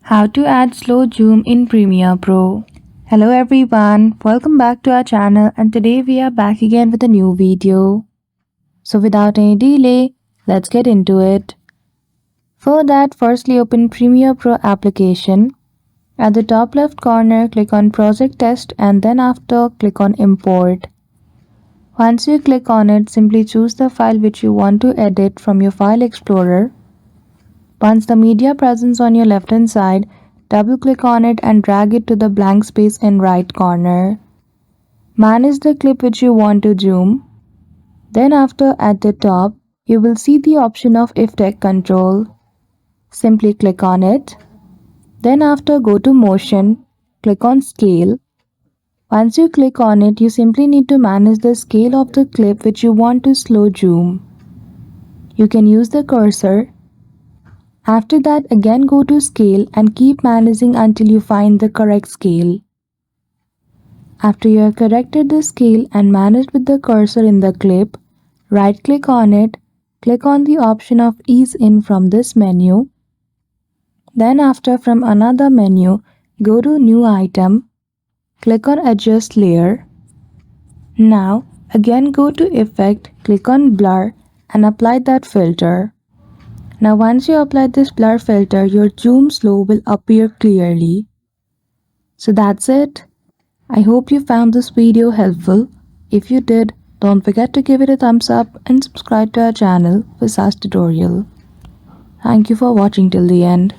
How to add slow zoom in Premiere Pro. Hello everyone, welcome back to our channel and today we are back again with a new video. So without any delay, let's get into it. For that, firstly open Premiere Pro application. At the top left corner, click on Project Test and then after click on Import. Once you click on it, simply choose the file which you want to edit from your file explorer. Once the media presents on your left hand side, double-click on it and drag it to the blank space in right corner. Manage the clip which you want to zoom. Then after at the top, you will see the option of Effect Control. Simply click on it. Then after go to Motion, click on Scale. Once you click on it, you simply need to manage the scale of the clip which you want to slow zoom. You can use the cursor. After that, again go to Scale and keep managing until you find the correct scale. After you have corrected the scale and managed with the cursor in the clip, right-click on it, click on the option of Ease In from this menu. Then after from another menu, go to New Item, click on Adjust Layer. Now, again go to Effect, click on Blur and apply that filter. Now once you apply this blur filter, your zoom slow will appear clearly. So that's it. I hope you found this video helpful. If you did, don't forget to give it a thumbs up and subscribe to our channel for such tutorial. Thank you for watching till the end.